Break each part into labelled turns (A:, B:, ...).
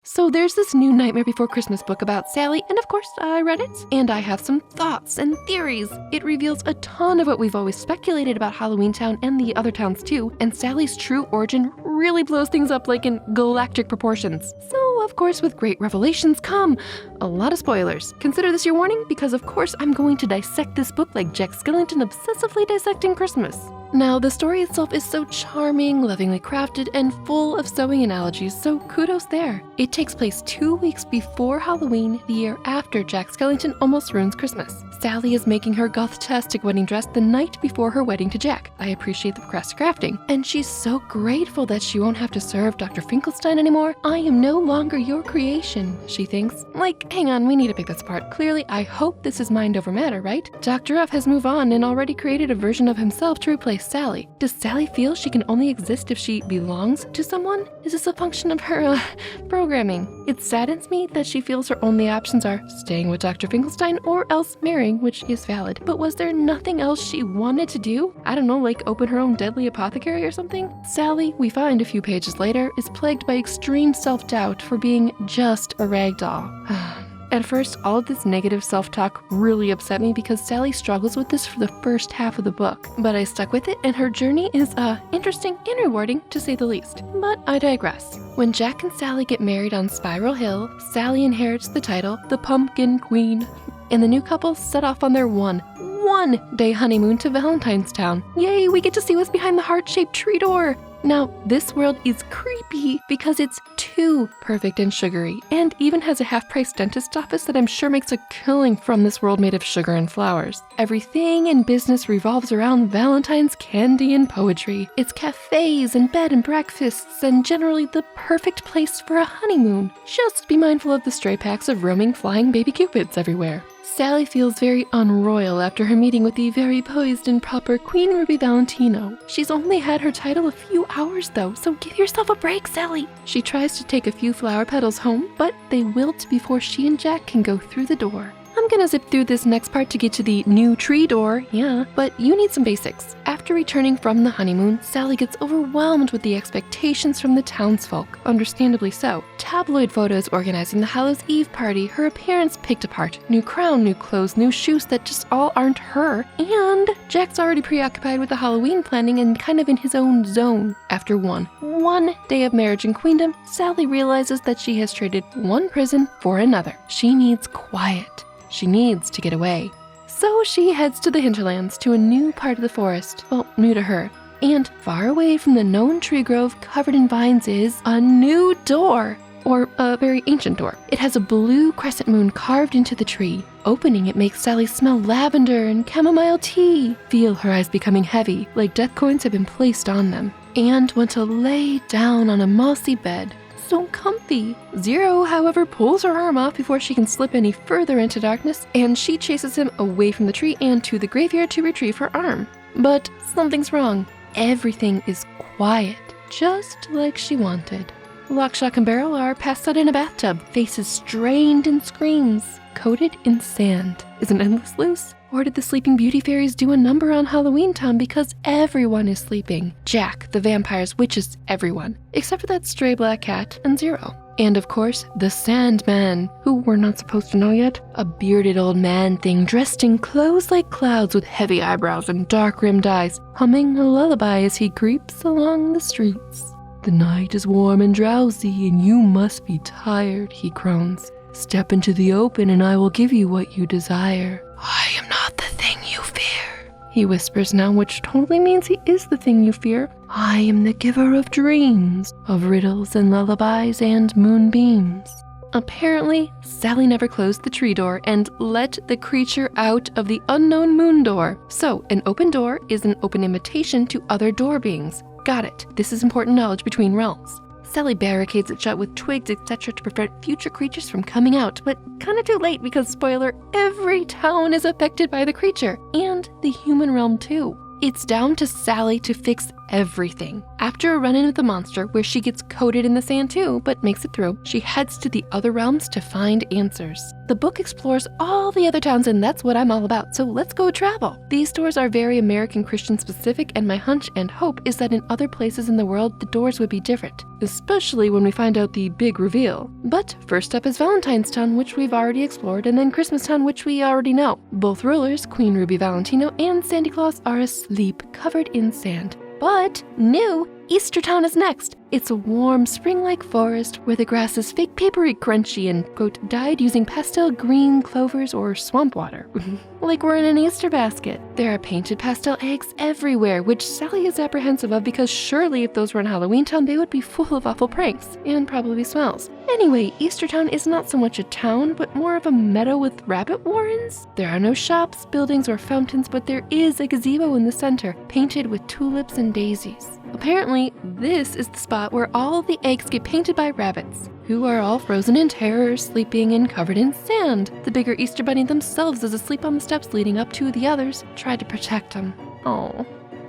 A: So there's this new Nightmare Before Christmas book about Sally, and of course I read it, and I have some thoughts and theories. It reveals a ton of what we've always speculated about Halloween Town and the other towns too, and Sally's true origin really blows things up like in galactic proportions. So of course with great revelations come a lot of spoilers. Consider this your warning, because of course I'm going to dissect this book like Jack Skellington obsessively dissecting Christmas. Now, the story itself is so charming, lovingly crafted, and full of sewing analogies, so kudos there. It takes place 2 weeks before Halloween, the year after Jack Skellington almost ruins Christmas. Sally is making her goth-tastic wedding dress the night before her wedding to Jack. I appreciate the crafty crafting. And she's so grateful that she won't have to serve Dr. Finkelstein anymore. I am no longer your creation, she thinks. Like, hang on, we need to pick this apart. Clearly, I hope this is mind over matter, right? Dr. F has moved on and already created a version of himself to replace Sally. Does Sally feel she can only exist if she belongs to someone? Is this a function of her, programming? It saddens me that she feels her only options are staying with Dr. Finkelstein or else marrying, which is valid. But was there nothing else she wanted to do? I don't know, like open her own deadly apothecary or something? Sally, we find a few pages later, is plagued by extreme self-doubt for being just a rag doll. At first, all of this negative self-talk really upset me because Sally struggles with this for the first half of the book. But I stuck with it, and her journey is interesting and rewarding, to say the least. But I digress. When Jack and Sally get married on Spiral Hill, Sally inherits the title, the Pumpkin Queen. And the new couple set off on their one-day honeymoon to Valentine's Town. Yay, we get to see what's behind the heart-shaped tree door. Now, this world is creepy because it's too perfect and sugary, and even has a half-price dentist office that I'm sure makes a killing from this world made of sugar and flowers. Everything in business revolves around Valentine's candy and poetry. It's cafes and bed and breakfasts, and generally the perfect place for a honeymoon. Just be mindful of the stray packs of roaming flying baby cupids everywhere. Sally feels very unroyal after her meeting with the very poised and proper Queen Ruby Valentino. She's only had her title a few hours though, so give yourself a break, Sally. She tries to take a few flower petals home, but they wilt before she and Jack can go through the door. I'm gonna zip through this next part to get to the new tree door, yeah, but you need some basics. After returning from the honeymoon, Sally gets overwhelmed with the expectations from the townsfolk, understandably so. Tabloid photos organizing the Hallows Eve party, her appearance picked apart, new crown, new clothes, new shoes that just all aren't her, and Jack's already preoccupied with the Halloween planning and kind of in his own zone. After one day of marriage and queendom, Sally realizes that she has traded one prison for another. She needs quiet. She needs to get away. So she heads to the hinterlands, to a new part of the forest, well, new to her. And far away from the known tree grove covered in vines is a new door, or a very ancient door. It has a blue crescent moon carved into the tree. Opening it makes Sally smell lavender and chamomile tea, feel her eyes becoming heavy, like death coins have been placed on them, and want to lay down on a mossy bed. So comfy. Zero, however, pulls her arm off before she can slip any further into darkness, and she chases him away from the tree and to the graveyard to retrieve her arm. But something's wrong. Everything is quiet, just like she wanted. Lock, shock, and barrel are passed out in a bathtub, faces strained in screams, coated in sand. Is an endless loose? Or did the Sleeping Beauty fairies do a number on Halloween Town because everyone is sleeping? Jack, the vampires, witches, everyone. Except for that stray black cat and Zero. And of course, the Sandman, who we're not supposed to know yet. A bearded old man thing dressed in clothes like clouds with heavy eyebrows and dark-rimmed eyes, humming a lullaby as he creeps along the streets. The night is warm and drowsy and you must be tired, he croons. Step into the open and I will give you what you desire. I am not the thing you fear, he whispers now, which totally means he is the thing you fear. I am the giver of dreams, of riddles and lullabies and moonbeams. Apparently, Sally never closed the tree door and let the creature out of the unknown moon door. So, an open door is an open invitation to other door beings. Got it. This is important knowledge between realms. Sally barricades it shut with twigs, etc. to prevent future creatures from coming out, but kinda too late because, spoiler, every town is affected by the creature, and the human realm too. It's down to Sally to fix everything. After a run-in with the monster, where she gets coated in the sand too, but makes it through, she heads to the other realms to find answers. The book explores all the other towns, and that's what I'm all about, so let's go travel. These doors are very American Christian specific, and my hunch and hope is that in other places in the world, the doors would be different, especially when we find out the big reveal. But first up is Valentine's Town, which we've already explored, and then Christmas Town, which we already know. Both rulers, Queen Ruby Valentino and Sandy Claus, are asleep, covered in sand. But new, Easter Town is next. It's a warm, spring-like forest where the grass is fake papery crunchy and, quote, dyed using pastel green clovers or swamp water. Like we're in an Easter basket. There are painted pastel eggs everywhere, which Sally is apprehensive of because surely if those were in Halloween Town, they would be full of awful pranks and probably smells. Anyway, Easter Town is not so much a town, but more of a meadow with rabbit warrens. There are no shops, buildings, or fountains, but there is a gazebo in the center, painted with tulips and daisies. Apparently, this is the spot where all the eggs get painted by rabbits, who are all frozen in terror, sleeping and covered in sand. The bigger Easter Bunny themselves is asleep on the steps leading up to the others, try to protect them. Oh.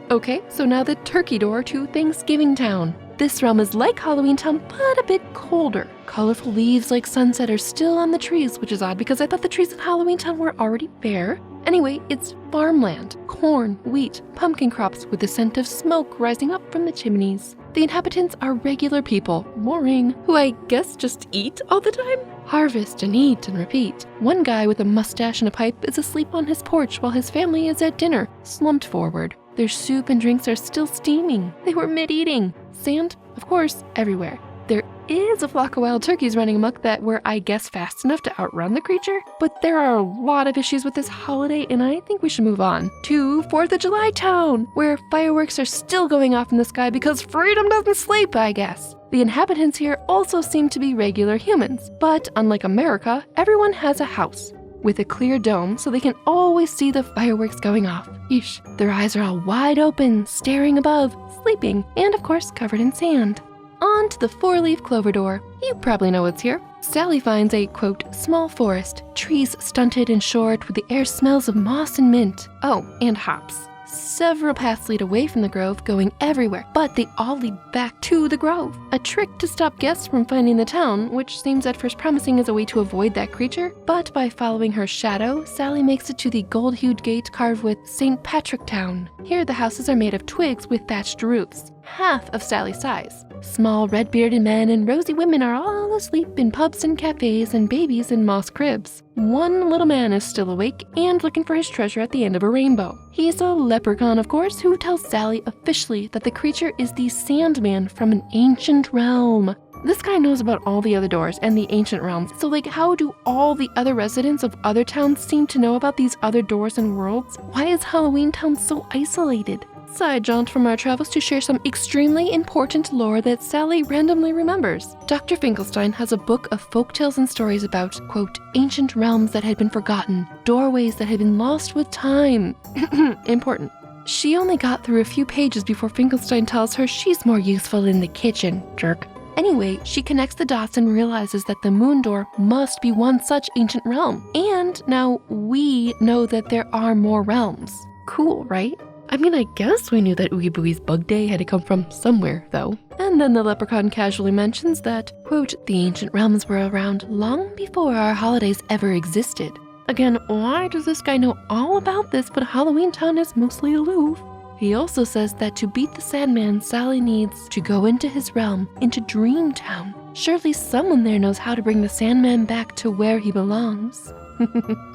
A: Okay, so now the turkey door to Thanksgiving Town. This realm is like Halloween Town, but a bit colder. Colorful leaves like sunset are still on the trees, which is odd because I thought the trees in Halloween Town were already bare. Anyway, it's farmland, corn, wheat, pumpkin crops with the scent of smoke rising up from the chimneys. The inhabitants are regular people, boring, who I guess just eat all the time? Harvest and eat and repeat. One guy with a mustache and a pipe is asleep on his porch while his family is at dinner, slumped forward. Their soup and drinks are still steaming. They were mid-eating. Sand, of course, everywhere. There is a flock of wild turkeys running amok that were, I guess, fast enough to outrun the creature, but there are a lot of issues with this holiday, and I think we should move on to 4th of July Town, where fireworks are still going off in the sky because freedom doesn't sleep, I guess. The inhabitants here also seem to be regular humans, but unlike America, everyone has a house with a clear dome so they can always see the fireworks going off. Yeesh. Their eyes are all wide open, staring above, sleeping, and of course covered in sand. On to the 4-leaf clover door. You probably know what's here. Sally finds a, quote, small forest, trees stunted and short with the air smells of moss and mint. Oh, and hops. Several paths lead away from the grove, going everywhere, but they all lead back to the grove. A trick to stop guests from finding the town, which seems at first promising as a way to avoid that creature, but by following her shadow, Sally makes it to the gold-hued gate carved with St. Patrick Town. Here the houses are made of twigs with thatched roofs, half of Sally's size. Small red-bearded men and rosy women are all asleep in pubs and cafes and babies in moss cribs. One little man is still awake and looking for his treasure at the end of a rainbow. He's a leprechaun, of course, who tells Sally officially that the creature is the Sandman from an ancient realm. This guy knows about all the other doors and the ancient realms, so like how do all the other residents of other towns seem to know about these other doors and worlds? Why is Halloween Town so isolated? Side jaunt from our travels to share some extremely important lore that Sally randomly remembers. Dr. Finkelstein has a book of folktales and stories about, quote, ancient realms that had been forgotten, doorways that had been lost with time. Important. She only got through a few pages before Finkelstein tells her she's more useful in the kitchen, jerk. Anyway, she connects the dots and realizes that the moon door must be one such ancient realm. And now we know that there are more realms. Cool, right? I mean, I guess we knew that Oogie Booey's Bug Day had to come from somewhere, though. And then the leprechaun casually mentions that, quote, the ancient realms were around long before our holidays ever existed. Again, why does this guy know all about this, but Halloween Town is mostly aloof? He also says that to beat the Sandman, Sally needs to go into his realm, into Dream Town. Surely someone there knows how to bring the Sandman back to where he belongs.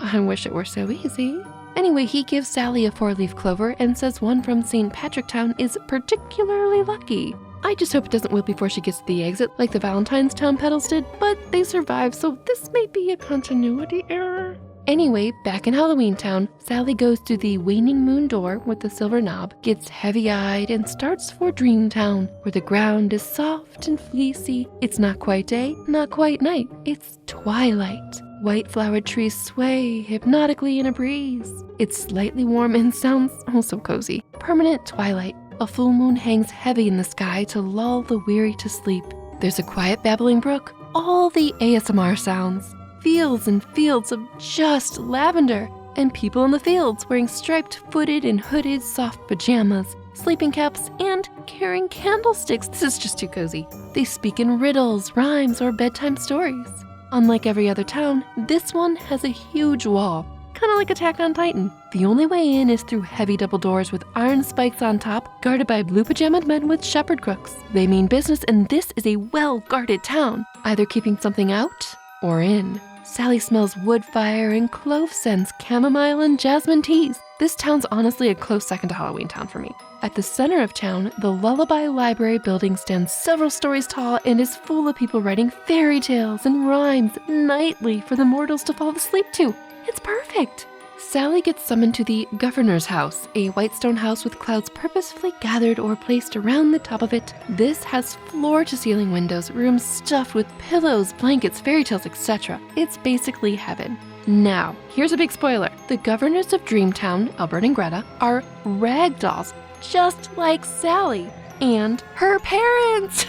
A: I wish it were so easy. Anyway, he gives Sally a 4-leaf clover and says one from St. Patrick Town is particularly lucky. I just hope it doesn't wilt before she gets to the exit like the Valentine's Town petals did, but they survive, so this may be a continuity error. Anyway, back in Halloween Town, Sally goes to the waning moon door with the silver knob, gets heavy-eyed, and starts for Dream Town, where the ground is soft and fleecy. It's not quite day, not quite night, it's twilight. White flowered trees sway hypnotically in a breeze. It's slightly warm and sounds oh so cozy. Permanent twilight. A full moon hangs heavy in the sky to lull the weary to sleep. There's a quiet babbling brook. All the ASMR sounds. Fields and fields of just lavender. And people in the fields wearing striped footed and hooded soft pajamas. sleeping caps, and carrying candlesticks. This is just too cozy. They speak in riddles, rhymes, or bedtime stories. Unlike every other town, this one has a huge wall, kind of like Attack on Titan. The only way in is through heavy double doors with iron spikes on top, guarded by blue pajamaed men with shepherd crooks. They mean business, and this is a well-guarded town, either keeping something out or in. Sally smells wood fire and clove scents, chamomile and jasmine teas. This town's honestly a close second to Halloween Town for me. At the center of town, the Lullaby Library building stands several stories tall and is full of people writing fairy tales and rhymes nightly for the mortals to fall asleep to. It's perfect. Sally gets summoned to the Governor's House, a white stone house with clouds purposefully gathered or placed around the top of it. This has floor-to-ceiling windows, rooms stuffed with pillows, blankets, fairy tales, etc. It's basically heaven. Now, here's a big spoiler. The governors of Dreamtown, Albert and Greta, are ragdolls, just like Sally and her parents.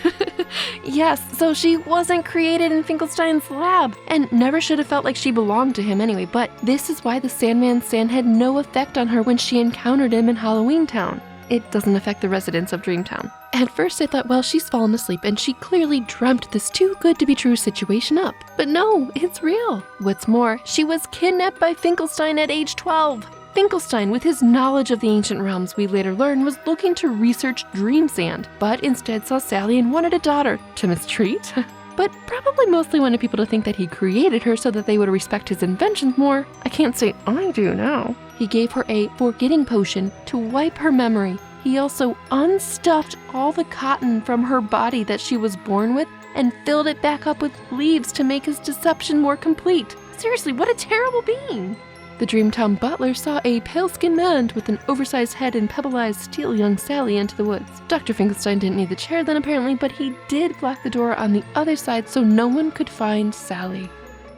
A: Yes, so she wasn't created in Finkelstein's lab and never should have felt like she belonged to him anyway, but this is why the Sandman's sand had no effect on her when she encountered him in Halloween Town. It doesn't affect the residents of Dreamtown. At first I thought, well, she's fallen asleep and she clearly dreamt this too good to be true situation up. But no, it's real. What's more, she was kidnapped by Finkelstein at age 12. Finkelstein, with his knowledge of the ancient realms, we later learn, was looking to research dream sand, but instead saw Sally and wanted a daughter to mistreat. But probably mostly wanted people to think that he created her so that they would respect his inventions more. I can't say I do now. He gave her a forgetting potion to wipe her memory. He also unstuffed all the cotton from her body that she was born with and filled it back up with leaves to make his deception more complete. Seriously, what a terrible being! The Dreamtown butler saw a pale-skinned man with an oversized head and pebble eyes steal young Sally into the woods. Dr. Finkelstein didn't need the chair then apparently, but he did block the door on the other side so no one could find Sally.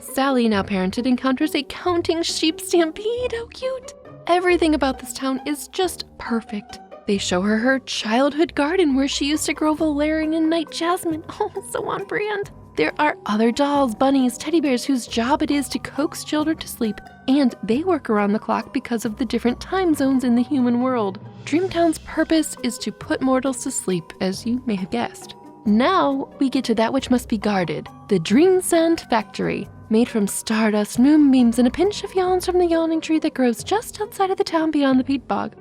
A: Sally, now parented, encounters a counting sheep stampede. How cute! Everything about this town is just perfect. They show her her childhood garden where she used to grow valerian and night jasmine. Oh, so on brand. There are other dolls, bunnies, teddy bears whose job it is to coax children to sleep, and they work around the clock because of the different time zones in the human world. Dreamtown's purpose is to put mortals to sleep, as you may have guessed. Now we get to that which must be guarded, the Dream Sand Factory, made from stardust, moonbeams, and a pinch of yawns from the yawning tree that grows just outside of the town beyond the peat bog.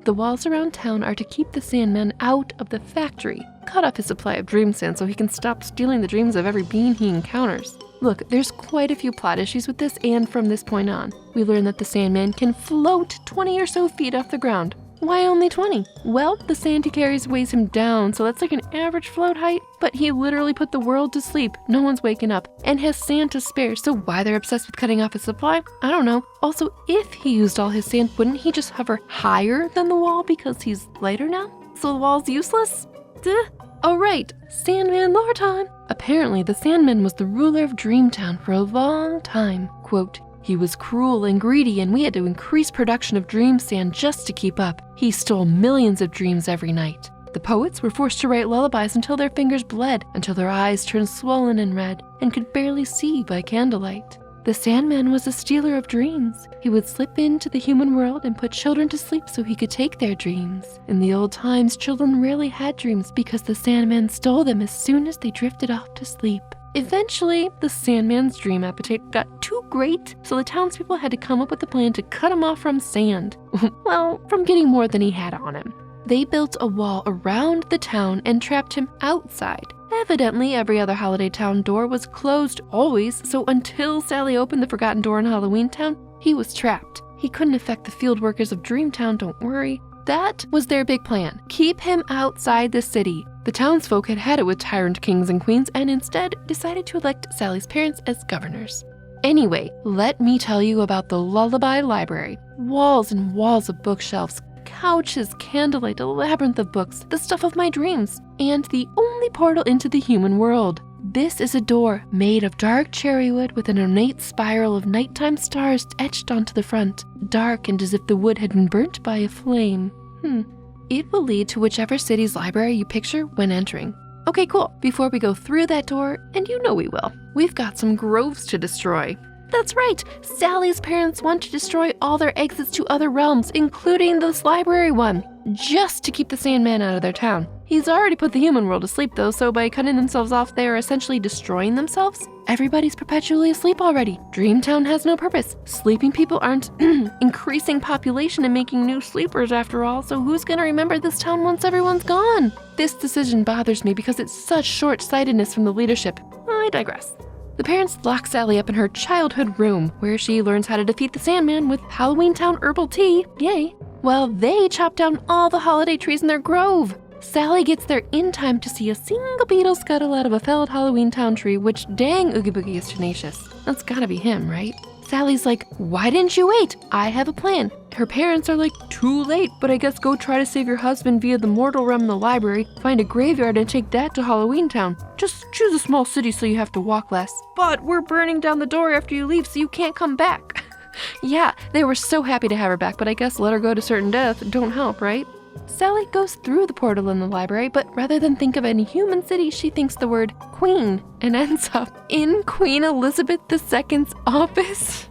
A: The walls around town are to keep the Sandman out of the factory, cut off his supply of dream sand so he can stop stealing the dreams of every being he encounters. Look, there's quite a few plot issues with this, and from this point on, we learn that the Sandman can float 20 or so feet off the ground. Why only 20? Well, the sand he carries weighs him down, so that's like an average float height, but he literally put the world to sleep. No one's waking up, and has sand to spare, so why they're obsessed with cutting off his supply? I don't know. Also, if he used all his sand, wouldn't he just hover higher than the wall because he's lighter now? So the wall's useless? Duh. Oh right, Sandman lore time! Apparently, the Sandman was the ruler of Dreamtown for a long time. Quote, he was cruel and greedy, and we had to increase production of dream sand just to keep up. He stole millions of dreams every night. The poets were forced to write lullabies until their fingers bled, until their eyes turned swollen and red, and could barely see by candlelight. The Sandman was a stealer of dreams. He would slip into the human world and put children to sleep so he could take their dreams. In the old times, children rarely had dreams because the Sandman stole them as soon as they drifted off to sleep. Eventually, the Sandman's dream appetite got too great, so the townspeople had to come up with a plan to cut him off from sand. Well, from getting more than he had on him. They built a wall around the town and trapped him outside. Evidently, every other holiday town door was closed always, so until Sally opened the forgotten door in Halloween Town, he was trapped. He couldn't affect the field workers of Dreamtown, don't worry. That was their big plan. Keep him outside the city. The townsfolk had had it with tyrant kings and queens and instead decided to elect Sally's parents as governors. Anyway, let me tell you about the Lullaby Library. Walls and walls of bookshelves, couches, candlelight, a labyrinth of books, the stuff of my dreams, and the only portal into the human world. This is a door made of dark cherry wood with an ornate spiral of nighttime stars etched onto the front, darkened as if the wood had been burnt by a flame. It will lead to whichever city's library you picture when entering. Okay, cool. Before we go through that door, and you know we will, we've got some groves to destroy. That's right, Sally's parents want to destroy all their exits to other realms, including this library one. just to keep the Sandman out of their town. He's already put the human world to sleep though, so by cutting themselves off, they are essentially destroying themselves. Everybody's perpetually asleep already. Dreamtown has no purpose. Sleeping people aren't increasing population and making new sleepers after all, so who's gonna remember this town once everyone's gone? This decision bothers me because it's such short-sightedness from the leadership. I digress. The parents lock Sally up in her childhood room, where she learns how to defeat the Sandman with Halloween Town herbal tea, yay, while they chop down all the holiday trees in their grove. Sally gets there in time to see a single beetle scuttle out of a felled Halloween Town tree, which dang Oogie Boogie is tenacious. That's gotta be him, right? Sally's like, why didn't you wait? I have a plan. Her parents are like, too late, but I guess go try to save your husband via the mortal realm in the library, find a graveyard and take that to Halloween Town. Just choose a small city so you have to walk less. But we're burning down the door after you leave so you can't come back. Yeah, they were so happy to have her back, but I guess let her go to certain death don't help, right? Sally goes through the portal in the library, but rather than think of any human city, she thinks the word queen and ends up in Queen Elizabeth II's office.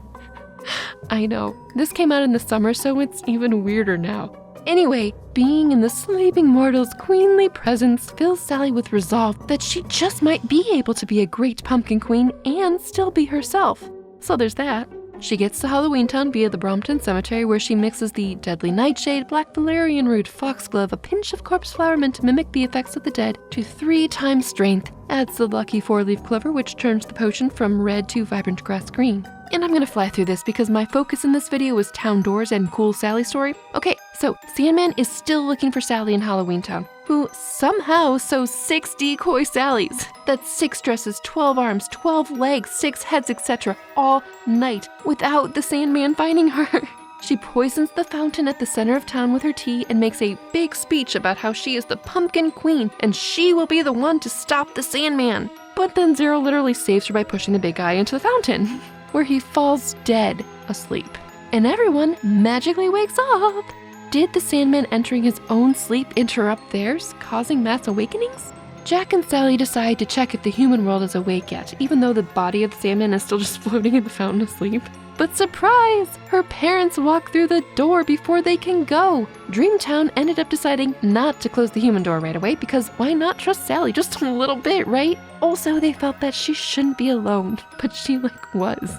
A: I know, this came out in the summer, so it's even weirder now. Anyway, being in the sleeping mortal's queenly presence fills Sally with resolve that she just might be able to be a great pumpkin queen and still be herself. So there's that. She gets to Halloween Town via the Brompton Cemetery, where she mixes the deadly nightshade, black valerian root, foxglove, a pinch of corpse flower meant to mimic the effects of the dead, to 3 times strength, adds the lucky 4-leaf clover, which turns the potion from red to vibrant grass green. And I'm gonna fly through this because my focus in this video is town doors and cool Sally story. Okay, so Sandman is still looking for Sally in Halloween Town, who somehow sews 6 decoy Sallys. That's 6 dresses, 12 arms, 12 legs, 6 heads, etc. all night without the Sandman finding her. She poisons the fountain at the center of town with her tea and makes a big speech about how she is the pumpkin queen and she will be the one to stop the Sandman. But then Zero literally saves her by pushing the big guy into the fountain, where he falls dead asleep. And everyone magically wakes up. Did the Sandman entering his own sleep interrupt theirs, causing mass awakenings? Jack and Sally decide to check if the human world is awake yet, even though the body of the Sandman is still just floating in the fountain asleep. But surprise! Her parents walk through the door before they can go. Dreamtown ended up deciding not to close the human door right away because why not trust Sally just a little bit, right? Also, they felt that she shouldn't be alone, but she was.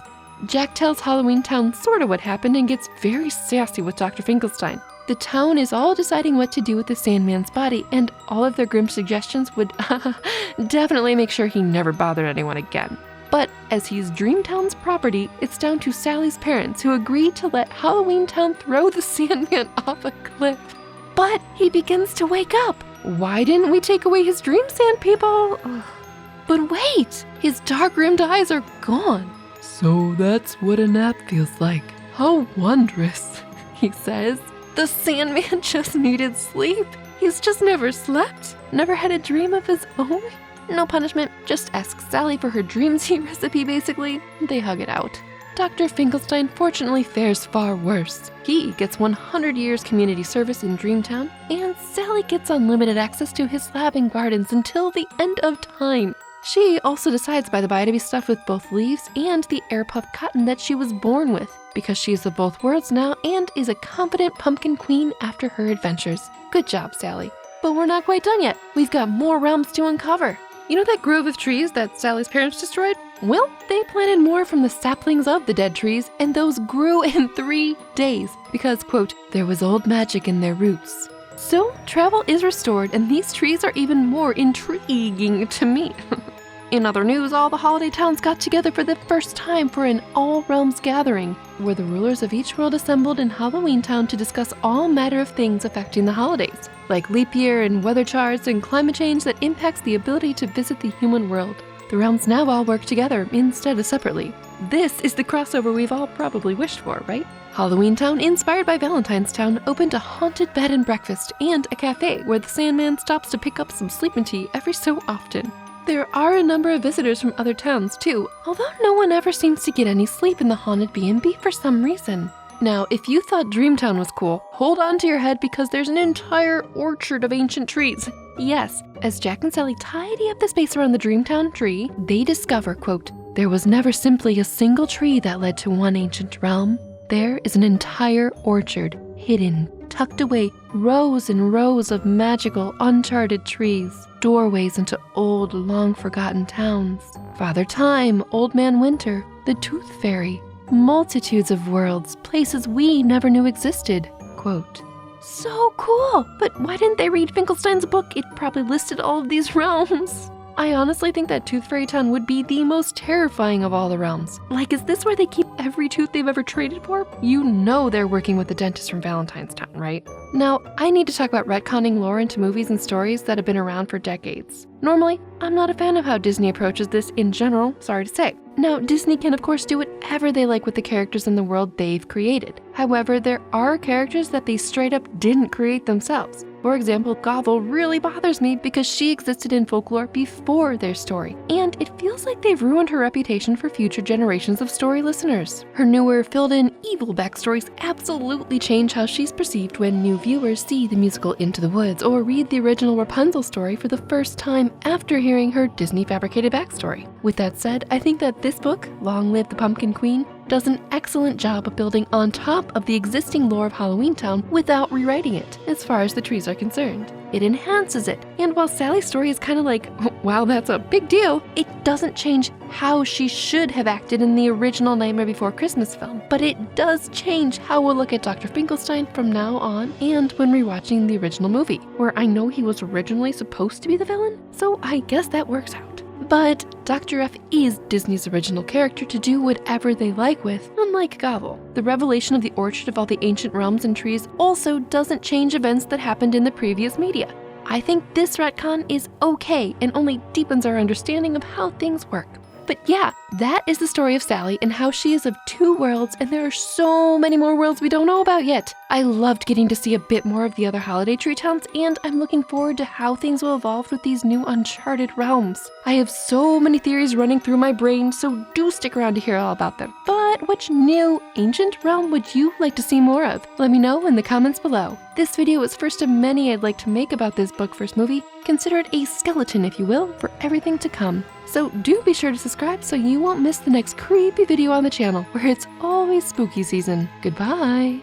A: Jack tells Halloween Town sorta what happened and gets very sassy with Dr. Finkelstein. The town is all deciding what to do with the Sandman's body, and all of their grim suggestions would definitely make sure he never bothered anyone again. But as he's Dreamtown's property, it's down to Sally's parents, who agree to let Halloween Town throw the Sandman off a cliff. But he begins to wake up. Why didn't we take away his dream sand, people? But wait, his dark-rimmed eyes are gone. So that's what a nap feels like. How wondrous, he says. The Sandman just needed sleep. He's just never slept, never had a dream of his own. No punishment, just ask Sally for her dream tea recipe, basically. They hug it out. Dr. Finkelstein fortunately fares far worse. He gets 100 years community service in Dreamtown, and Sally gets unlimited access to his lab and gardens until the end of time. She also decides, by the by, to be stuffed with both leaves and the air puff cotton that she was born with, because she's of both worlds now and is a confident pumpkin queen after her adventures. Good job, Sally. But we're not quite done yet. We've got more realms to uncover. You know that grove of trees that Sally's parents destroyed? Well, they planted more from the saplings of the dead trees, and those grew in 3 days because, quote, there was old magic in their roots. So travel is restored, and these trees are even more intriguing to me. In other news, all the holiday towns got together for the first time for an all-realms gathering, where the rulers of each world assembled in Halloween Town to discuss all matter of things affecting the holidays, like leap year and weather charts and climate change that impacts the ability to visit the human world. The realms now all work together instead of separately. This is the crossover we've all probably wished for, right? Halloween Town, inspired by Valentine's Town, opened a haunted bed and breakfast and a cafe where the Sandman stops to pick up some sleeping tea every so often. There are a number of visitors from other towns too, although no one ever seems to get any sleep in the haunted B&B for some reason. Now, if you thought Dreamtown was cool, hold on to your head because there's an entire orchard of ancient trees. Yes, as Jack and Sally tidy up the space around the Dreamtown tree, they discover, quote, there was never simply a single tree that led to one ancient realm. There is an entire orchard, hidden, tucked away, rows and rows of magical, uncharted trees, doorways into old, long-forgotten towns. Father Time, Old Man Winter, the Tooth Fairy, multitudes of worlds, places we never knew existed. Quote, so cool, but why didn't they read Finkelstein's book? It probably listed all of these realms. I honestly think that Tooth Fairy Town would be the most terrifying of all the realms. Like, is this where they keep every tooth they've ever traded for? You know they're working with the dentist from Valentine's Town, right? Now, I need to talk about retconning lore into movies and stories that have been around for decades. Normally, I'm not a fan of how Disney approaches this in general, sorry to say. Now, Disney can of course do whatever they like with the characters in the world they've created. However, there are characters that they straight up didn't create themselves. For example, Gothel really bothers me because she existed in folklore before their story, and it feels like they've ruined her reputation for future generations of story listeners. Her newer, filled-in evil backstories absolutely change how she's perceived when new viewers see the musical Into the Woods or read the original Rapunzel story for the first time after hearing her Disney-fabricated backstory. With that said, I think that this book, Long Live the Pumpkin Queen, does an excellent job of building on top of the existing lore of Halloween Town without rewriting it, as far as the trees are concerned. It enhances it, and while Sally's story is kind of like, wow, that's a big deal, it doesn't change how she should have acted in the original Nightmare Before Christmas film, but it does change how we'll look at Dr. Finkelstein from now on and when rewatching the original movie, where I know he was originally supposed to be the villain, so I guess that works out. But Dr. F is Disney's original character to do whatever they like with, unlike Gothel. The revelation of the orchard of all the ancient realms and trees also doesn't change events that happened in the previous media. I think this retcon is okay and only deepens our understanding of how things work. But yeah, that is the story of Sally and how she is of two worlds, and there are so many more worlds we don't know about yet. I loved getting to see a bit more of the other holiday tree towns, and I'm looking forward to how things will evolve with these new uncharted realms. I have so many theories running through my brain, so do stick around to hear all about them. But which new ancient realm would you like to see more of? Let me know in the comments below. This video is first of many I'd like to make about this book first movie. Consider it a skeleton, if you will, for everything to come. So do be sure to subscribe so you won't miss the next creepy video on the channel, where it's always spooky season. Goodbye!